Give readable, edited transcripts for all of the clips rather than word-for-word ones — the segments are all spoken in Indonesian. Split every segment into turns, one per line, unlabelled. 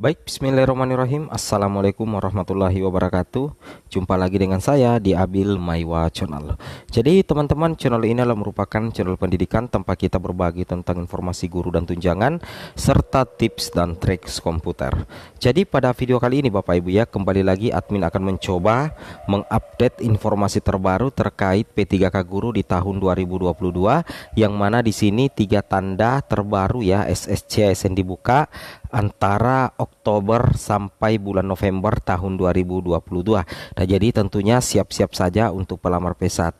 Baik, bismillahirrahmanirrahim. Assalamualaikum warahmatullahi wabarakatuh. Jumpa lagi dengan saya di Abil Maiwa Channel. Jadi teman-teman, channel ini adalah merupakan channel pendidikan tempat kita berbagi tentang informasi guru dan tunjangan serta tips dan trik komputer. Jadi pada video kali ini Bapak Ibu ya, kembali lagi admin akan mencoba mengupdate informasi terbaru terkait P3K Guru di tahun 2022, yang mana di sini 3 tanda terbaru ya SSCSN dibuka antara Oktober sampai bulan November tahun 2022. Nah, jadi tentunya siap-siap saja untuk pelamar P1,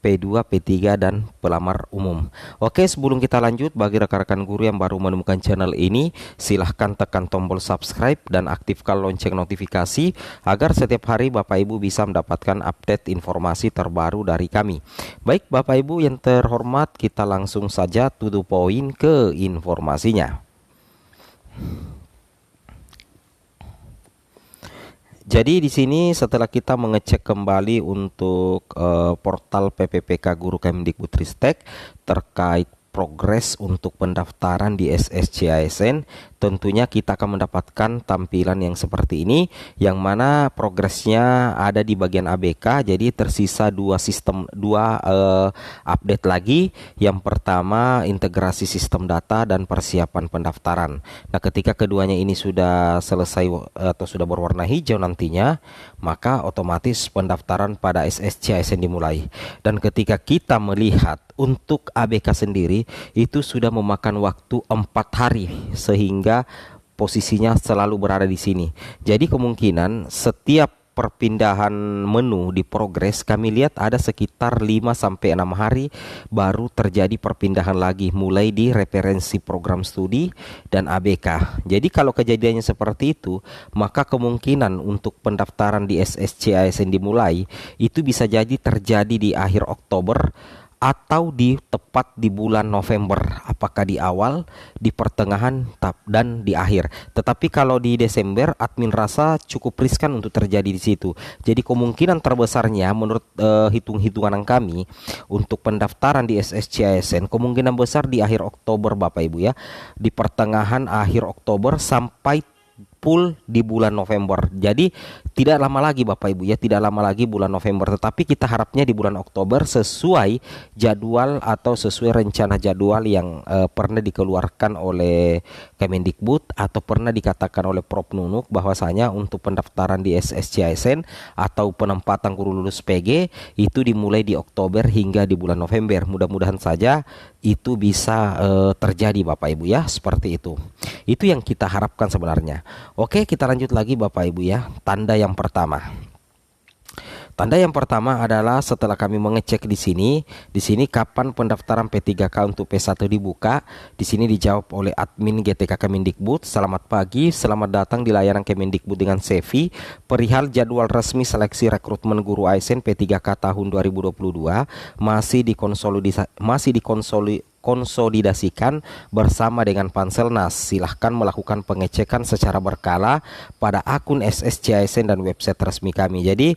P2, P3 dan pelamar umum. Oke, sebelum kita lanjut, bagi rekan-rekan guru yang baru menemukan channel ini, silahkan tekan tombol subscribe dan aktifkan lonceng notifikasi agar setiap hari Bapak Ibu bisa mendapatkan update informasi terbaru dari kami. Baik Bapak Ibu yang terhormat, kita langsung saja to the point ke informasinya. Jadi di sini setelah kita mengecek kembali untuk portal PPPK Guru Kemdikbudristek terkait progres untuk pendaftaran di SSCASN, tentunya kita akan mendapatkan tampilan yang seperti ini, yang mana progresnya ada di bagian ABK. Jadi tersisa dua update lagi. Yang pertama integrasi sistem data dan persiapan pendaftaran. Nah, ketika keduanya ini sudah selesai atau sudah berwarna hijau nantinya, maka otomatis pendaftaran pada SSCASN dimulai. Dan ketika kita melihat untuk ABK sendiri itu sudah memakan waktu 4 hari, sehingga posisinya selalu berada di sini. Jadi kemungkinan setiap perpindahan menu di progres kami lihat ada sekitar 5-6 hari baru terjadi perpindahan lagi, mulai di referensi program studi dan ABK. Jadi kalau kejadiannya seperti itu, maka kemungkinan untuk pendaftaran di SSCASN dimulai itu bisa jadi terjadi di akhir Oktober atau tepat di bulan November, apakah di awal, di pertengahan, dan di akhir. Tetapi kalau di Desember, admin rasa cukup riskan untuk terjadi di situ. Jadi kemungkinan terbesarnya menurut hitung-hitungan kami untuk pendaftaran di SSCASN kemungkinan besar di akhir Oktober Bapak Ibu ya, di pertengahan akhir Oktober sampai full di bulan November. Jadi tidak lama lagi Bapak Ibu ya, tidak lama lagi bulan November, tetapi kita harapnya di bulan Oktober sesuai jadwal atau sesuai rencana jadwal yang pernah dikeluarkan oleh Kemendikbud atau pernah dikatakan oleh Prof Nunuk, bahwasanya untuk pendaftaran di SSCASN atau penempatan guru lulus PG itu dimulai di Oktober hingga di bulan November. Mudah-mudahan saja itu bisa terjadi Bapak Ibu ya, seperti itu. Itu yang kita harapkan sebenarnya. Oke, kita lanjut lagi Bapak Ibu ya. Tanda yang pertama. Tanda yang pertama adalah setelah kami mengecek di sini kapan pendaftaran P3K untuk P1 dibuka. Di sini dijawab oleh admin GTK Kemendikbud. Selamat pagi, selamat datang di layanan Kemendikbud dengan Sevi. Perihal jadwal resmi seleksi rekrutmen guru ASN P3K tahun 2022 masih dikonsolidasikan bersama dengan Panselnas. Silahkan melakukan pengecekan secara berkala pada akun SSCASN dan website resmi kami. Jadi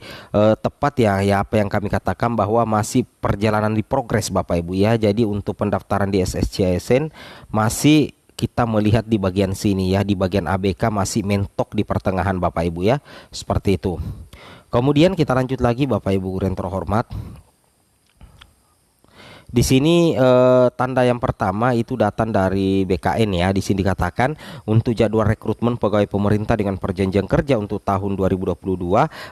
tepat ya apa yang kami katakan, bahwa masih perjalanan di progres Bapak Ibu ya. Jadi untuk pendaftaran di SSCASN masih kita melihat di bagian sini ya, di bagian ABK masih mentok di pertengahan Bapak Ibu ya, seperti itu. Kemudian kita lanjut lagi Bapak Ibu guru yang terhormat. Di sini tanda yang pertama itu datang dari BKN ya. Di sini dikatakan untuk jadwal rekrutmen pegawai pemerintah dengan perjanjian kerja untuk tahun 2022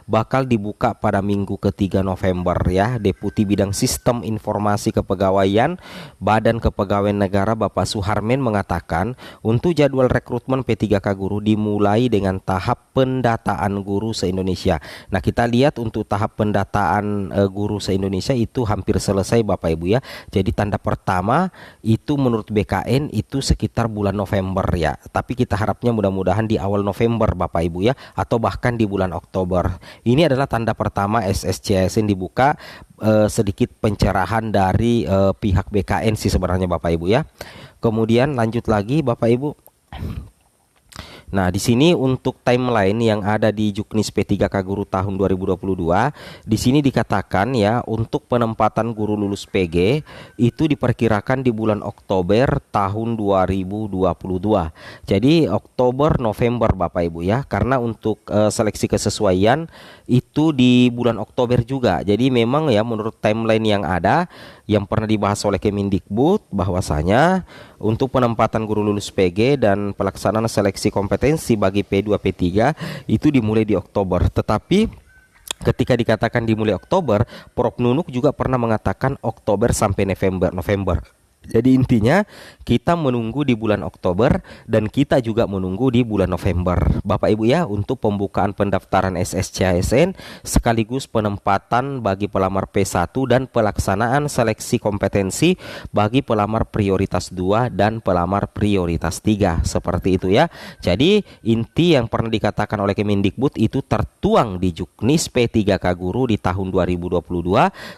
bakal dibuka pada minggu ketiga November ya. Deputi Bidang Sistem Informasi Kepegawaian Badan Kepegawaian Negara Bapak Suharmen mengatakan untuk jadwal rekrutmen P3K Guru dimulai dengan tahap pendataan guru se-Indonesia. Nah, kita lihat untuk tahap pendataan guru se-Indonesia itu hampir selesai Bapak Ibu ya. Jadi tanda pertama itu menurut BKN itu sekitar bulan November ya. Tapi kita harapnya mudah-mudahan di awal November Bapak Ibu ya, atau bahkan di bulan Oktober. Ini adalah tanda pertama SSCASN dibuka. Sedikit pencerahan dari pihak BKN sih sebenarnya Bapak Ibu ya. Kemudian lanjut lagi Bapak Ibu. Nah, di sini untuk timeline yang ada di Juknis P3K Guru tahun 2022, di sini dikatakan ya, untuk penempatan guru lulus PG itu diperkirakan di bulan Oktober tahun 2022. Jadi Oktober November Bapak Ibu ya, karena untuk seleksi kesesuaian itu di bulan Oktober juga. Jadi memang ya, menurut timeline yang ada yang pernah dibahas oleh Kemendikbud, bahwasanya untuk penempatan guru lulus PG dan pelaksanaan seleksi kompetensi bagi P2 P3 itu dimulai di Oktober. Tetapi ketika dikatakan dimulai Oktober, Prof Nunuk juga pernah mengatakan Oktober sampai November. Jadi intinya kita menunggu di bulan Oktober dan kita juga menunggu di bulan November Bapak Ibu ya, untuk pembukaan pendaftaran SSCASN sekaligus penempatan bagi pelamar P1 dan pelaksanaan seleksi kompetensi bagi pelamar prioritas 2 dan pelamar prioritas 3. Seperti itu ya. Jadi inti yang pernah dikatakan oleh Kemendikbud itu tertuang di Juknis P3K Guru di tahun 2022.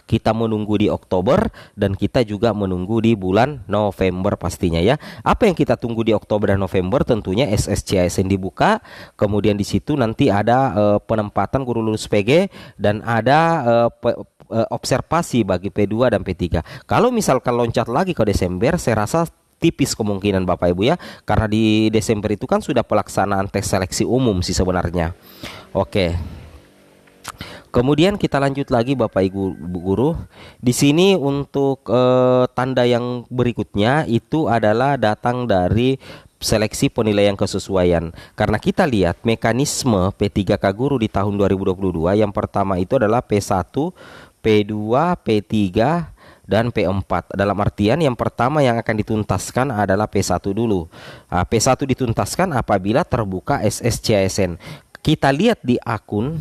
Kita menunggu di Oktober dan kita juga menunggu di bulan November pastinya ya. Apa yang kita tunggu di Oktober dan November? Tentunya SSCASN dibuka, kemudian di situ nanti ada penempatan guru lulus PG dan ada observasi bagi P2 dan P3. Kalau misalkan loncat lagi ke Desember, saya rasa tipis kemungkinan Bapak Ibu ya, karena di Desember itu kan sudah pelaksanaan tes seleksi umum sih sebenarnya. Oke. Kemudian kita lanjut lagi Bapak Ibu guru. Di sini untuk tanda yang berikutnya itu adalah datang dari seleksi penilaian kesesuaian. Karena kita lihat mekanisme P3K Guru di tahun 2022, yang pertama itu adalah P1, P2, P3 dan P4. Dalam artian yang pertama yang akan dituntaskan adalah P1 dulu. Nah, P1 dituntaskan apabila terbuka SSCASN. Kita lihat di akun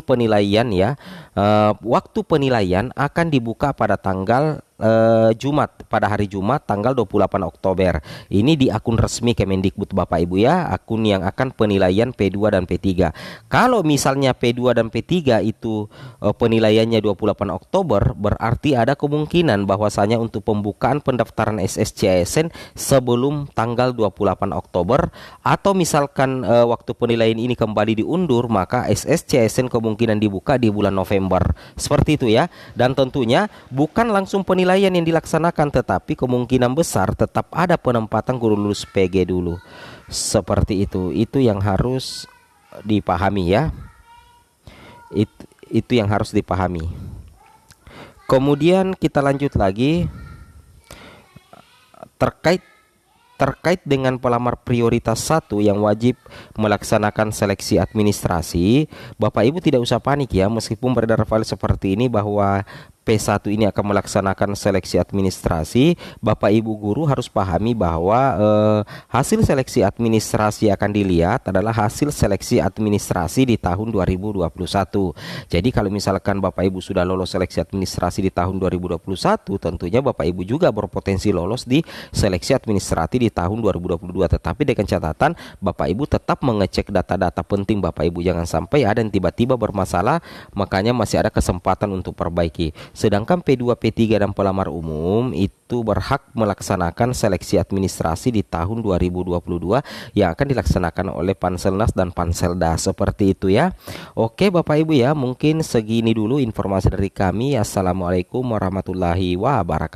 penilaian ya, waktu penilaian akan dibuka pada tanggal Jumat, pada hari Jumat tanggal 28 Oktober. Ini di akun resmi Kemendikbud Bapak Ibu ya, akun yang akan penilaian P2 dan P3. Kalau misalnya P2 dan P3 itu penilaiannya 28 Oktober, berarti ada kemungkinan bahwasanya untuk pembukaan pendaftaran SSCASN sebelum tanggal 28 Oktober, atau misalkan waktu penilaian ini kembali diundur, maka SSCASN kemungkinan dibuka di bulan November. Seperti itu ya. Dan tentunya bukan langsung penilaian yang dilaksanakan, tetapi kemungkinan besar tetap ada penempatan guru lulus PG dulu. Seperti itu yang harus dipahami ya. Itu yang harus dipahami. Kemudian kita lanjut lagi terkait dengan pelamar prioritas 1 yang wajib melaksanakan seleksi administrasi. Bapak Ibu tidak usah panik ya, meskipun beredar file seperti ini bahwa P1 ini akan melaksanakan seleksi administrasi. Bapak Ibu guru harus pahami bahwa hasil seleksi administrasi akan dilihat adalah hasil seleksi administrasi di tahun 2021. Jadi kalau misalkan Bapak Ibu sudah lolos seleksi administrasi di tahun 2021, tentunya Bapak Ibu juga berpotensi lolos di seleksi administrasi di tahun 2022. Tetapi dengan catatan Bapak Ibu tetap mengecek data-data penting Bapak Ibu, jangan sampai ada yang tiba-tiba bermasalah, makanya masih ada kesempatan untuk perbaiki. Sedangkan P2, P3 dan pelamar umum itu berhak melaksanakan seleksi administrasi di tahun 2022 yang akan dilaksanakan oleh Panselnas dan Panselda. Seperti itu ya. Oke Bapak Ibu ya, mungkin segini dulu informasi dari kami. Assalamualaikum warahmatullahi wabarakatuh.